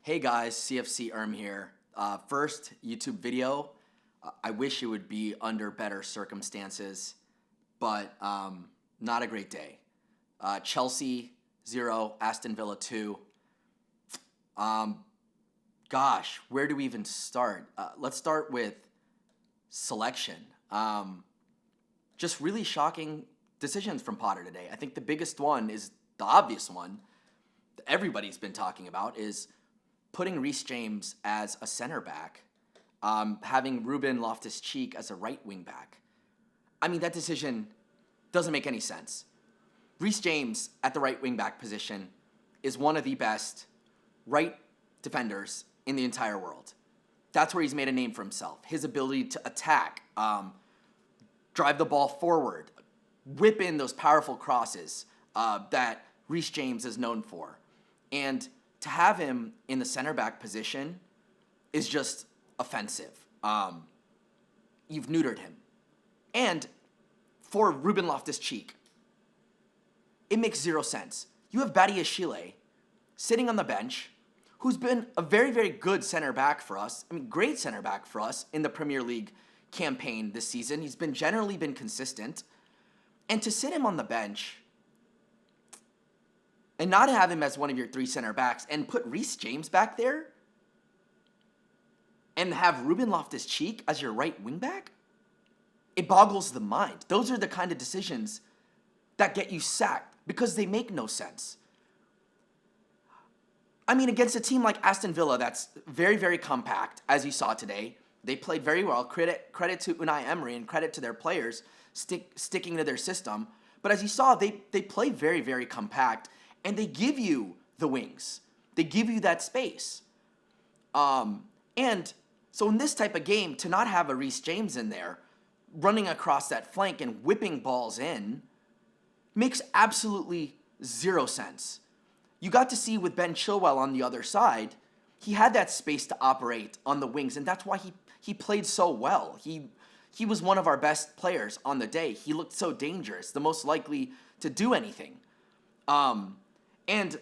Hey guys, CFC here. First YouTube video. I wish it would be under better circumstances, but not a great day. Chelsea 0, Aston Villa 2. Gosh, where do we even start? Let's start with selection. Just really shocking decisions from Potter today. I think the biggest one is the obvious one that everybody's been talking about is putting Reece James as a center back, having Ruben Loftus-Cheek as a right wing back. I mean, that decision doesn't make any sense. Reece James at the right wing back position is one of the best right defenders in the entire world. That's where he's made a name for himself. His ability to attack, drive the ball forward, whip in those powerful crosses that Reece James is known for. And to have him in the center back position is just offensive. You've neutered him. And for Ruben Loftus-Cheek, it makes zero sense. You have Badiashile sitting on the bench, who's been a very, very good center back for us. I mean, great center back for us in the Premier League campaign this season. He's been generally been consistent. And to sit him on the bench and not have him as one of your three center backs and put Reece James back there and have Ruben Loftus-Cheek as your right wing back, it boggles the mind. Those are the kind of decisions that get you sacked because they make no sense. I mean, against a team like Aston Villa that's very, very compact, as you saw today, they played very well. Credit to Unai Emery and credit to their players sticking to their system. But as you saw, they play very, very compact, and they give you the wings. They give you that space. And so in this type of game, to not have a Reece James in there, running across that flank and whipping balls in, makes absolutely zero sense. You got to see with Ben Chilwell on the other side, he had that space to operate on the wings, and that's why he played so well. He was one of our best players on the day. He looked so dangerous, the most likely to do anything. And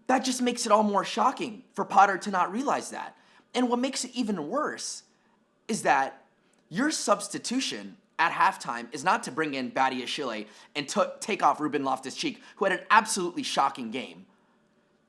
that just makes it all more shocking for Potter to not realize that. And what makes it even worse is that your substitution at halftime is not to bring in Badiashile and take off Ruben Loftus-Cheek, who had an absolutely shocking game.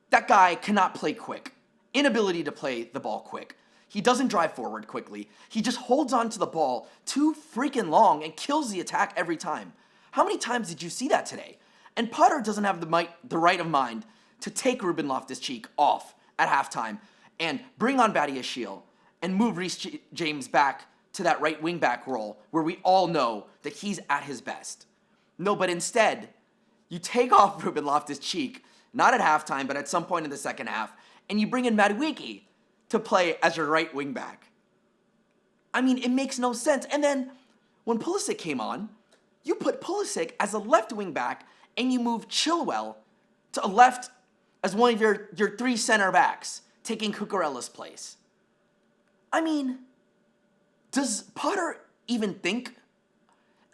That guy cannot play quick. Inability to play the ball quick. He doesn't drive forward quickly. He just holds on to the ball too freaking long and kills the attack every time. How many times did you see that today? And Potter doesn't have the right of mind to take Ruben Loftus-Cheek off at halftime and bring on Badiashile and move Reece James back to that right wing back role where we all know that he's at his best. No, but instead, you take off Ruben Loftus-Cheek, not at halftime, but at some point in the second half, and you bring in Mudryk to play as your right wing back. I mean, it makes no sense. And then when Pulisic came on, you put Pulisic as a left wing back and you move Chilwell to a left as one of your three center backs, taking Cucurella's place. I mean, does Potter even think?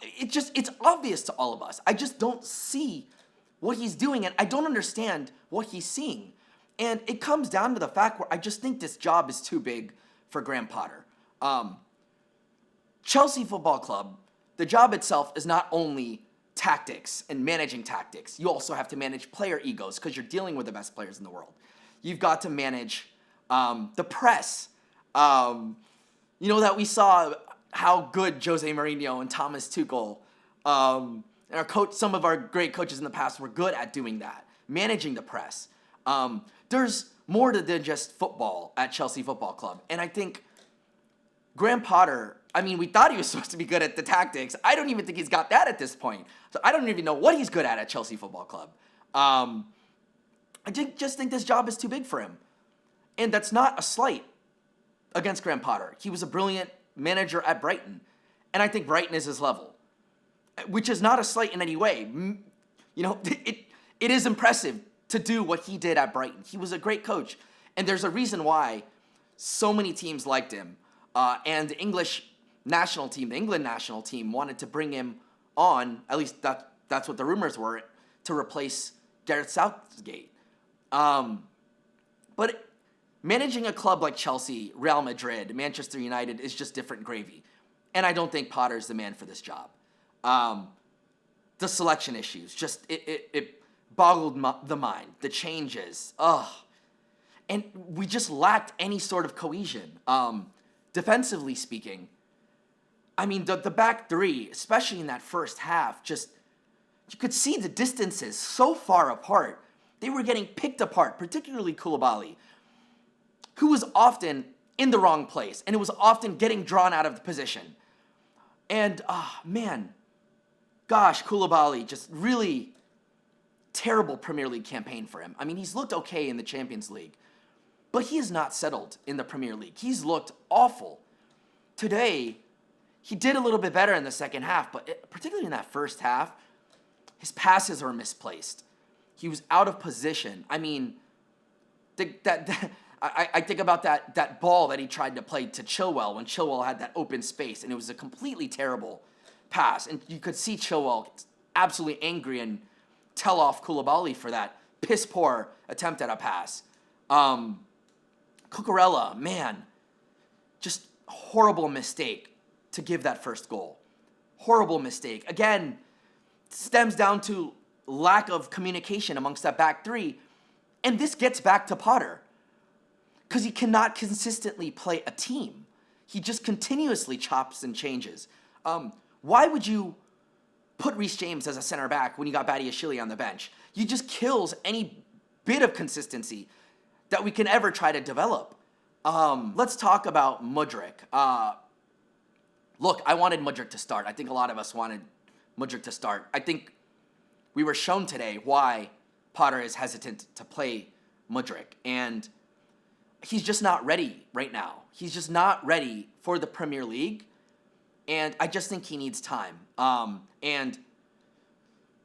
It's obvious to all of us. I just don't see what he's doing, and I don't understand what he's seeing. And it comes down to the fact where I just think this job is too big for Graham Potter. Chelsea Football Club, the job itself is not only tactics and managing tactics. You also have to manage player egos because you're dealing with the best players in the world. You've got to manage the press. That we saw how good Jose Mourinho and Thomas Tuchel and our coach, some of our great coaches in the past were good at doing that, managing the press. There's more than just football at Chelsea Football Club. And I think Graham Potter, I mean, we thought he was supposed to be good at the tactics. I don't even think he's got that at this point. So I don't even know what he's good at Chelsea Football Club. I just think this job is too big for him. And that's not a slight against Graham Potter. He was a brilliant manager at Brighton. And I think Brighton is his level, which is not a slight in any way. It is impressive to do what he did at Brighton. He was a great coach. And there's a reason why so many teams liked him. And the England national team wanted to bring him on, at least that's what the rumors were, to replace Gareth Southgate. But managing a club like Chelsea, Real Madrid, Manchester United is just different gravy. And I don't think Potter's the man for this job. The selection issues, just it boggled the mind. The changes, and we just lacked any sort of cohesion. Defensively speaking, I mean, the back three, especially in that first half, just you could see the distances so far apart. They were getting picked apart, particularly Koulibaly, who was often in the wrong place, and it was often getting drawn out of the position. And, gosh, Koulibaly, just really terrible Premier League campaign for him. I mean, he's looked okay in the Champions League, but he is not settled in the Premier League. He's looked awful. Today, he did a little bit better in the second half, but particularly in that first half, his passes are misplaced. He was out of position. I mean, I think about that ball that he tried to play to Chilwell when Chilwell had that open space, and it was a completely terrible pass. And you could see Chilwell absolutely angry and tell off Koulibaly for that piss-poor attempt at a pass. Cucurella, man, just horrible mistake to give that first goal. Horrible mistake. Again, stems down to lack of communication amongst that back three. And this gets back to Potter, because he cannot consistently play a team. He just continuously chops and changes. Why would you put Reece James as a center back when you got Badiashile on the bench? You just kills any bit of consistency that we can ever try to develop. Let's talk about Mudryk. Look, I wanted Mudryk to start. I think a lot of us wanted Mudryk to start. I think we were shown today why Potter is hesitant to play Mudryk. And he's just not ready right now. He's just not ready for the Premier League. And I just think he needs time. And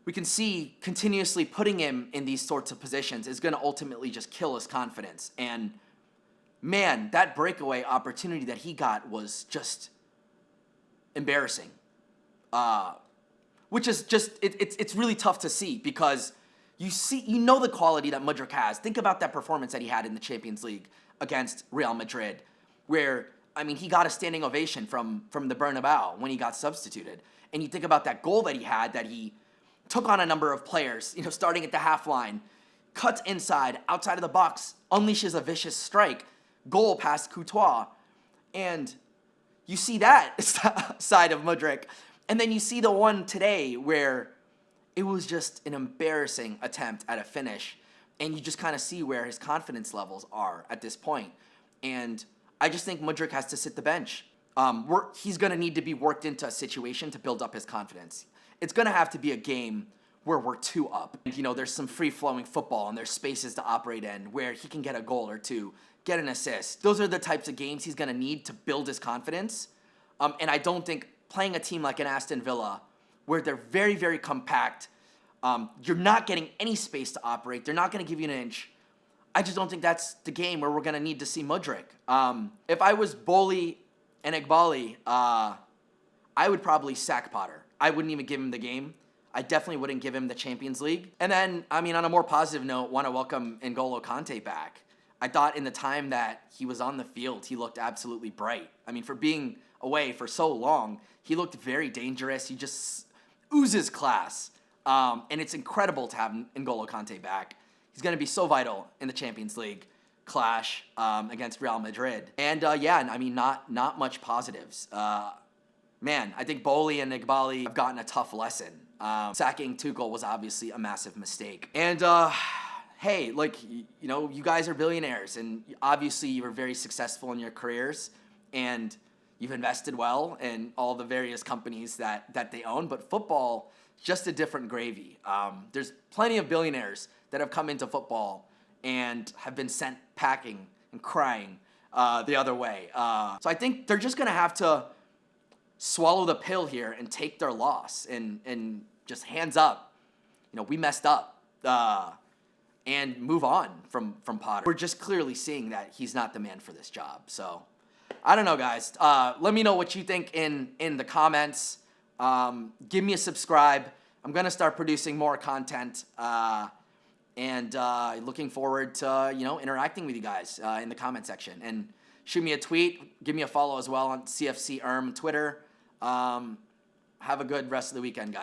we can see continuously putting him in these sorts of positions is going to ultimately just kill his confidence. And man, that breakaway opportunity that he got was just embarrassing. Which is just, it's really tough to see, because you know the quality that Mudryk has. Think about that performance that he had in the Champions League against Real Madrid, where, I mean, he got a standing ovation from the Bernabeu when he got substituted. And you think about that goal that he took on a number of players, starting at the half line, cuts inside, outside of the box, unleashes a vicious strike, goal past Courtois. And you see that side of Mudryk. And then you see the one today where it was just an embarrassing attempt at a finish. And you just kind of see where his confidence levels are at this point. And I just think Mudryk has to sit the bench. He's going to need to be worked into a situation to build up his confidence. It's going to have to be a game where we're 2 up. And, there's some free-flowing football and there's spaces to operate in where he can get a goal or two, get an assist. Those are the types of games he's going to need to build his confidence. And I don't think playing a team like an Aston Villa, where they're very, very compact, you're not getting any space to operate. They're not going to give you an inch. I just don't think that's the game where we're going to need to see Mudryk. If I was Boli and Igbali, I would probably sack Potter. I wouldn't even give him the game. I definitely wouldn't give him the Champions League. And then, on a more positive note, want to welcome N'Golo Kante back. I thought in the time that he was on the field, he looked absolutely bright. For being away for so long, he looked very dangerous. He just oozes class. And it's incredible to have N'Golo Kante back. He's going to be so vital in the Champions League clash against Real Madrid. And not much positives. I think Boli and Igbali have gotten a tough lesson. Sacking Tuchel was obviously a massive mistake. And hey, you guys are billionaires, and obviously you were very successful in your careers, and you've invested well in all the various companies that they own. But football, just a different gravy. There's plenty of billionaires that have come into football and have been sent packing and crying the other way. So I think they're just going to have to swallow the pill here and take their loss and just hands up. We messed up and move on from Potter. We're just clearly seeing that he's not the man for this job. So I don't know, guys. Let me know what you think in the comments. Give me a subscribe. I'm going to start producing more content. And looking forward to, interacting with you guys in the comment section. And shoot me a tweet. Give me a follow as well on CFC Twitter. Have a good rest of the weekend, guys.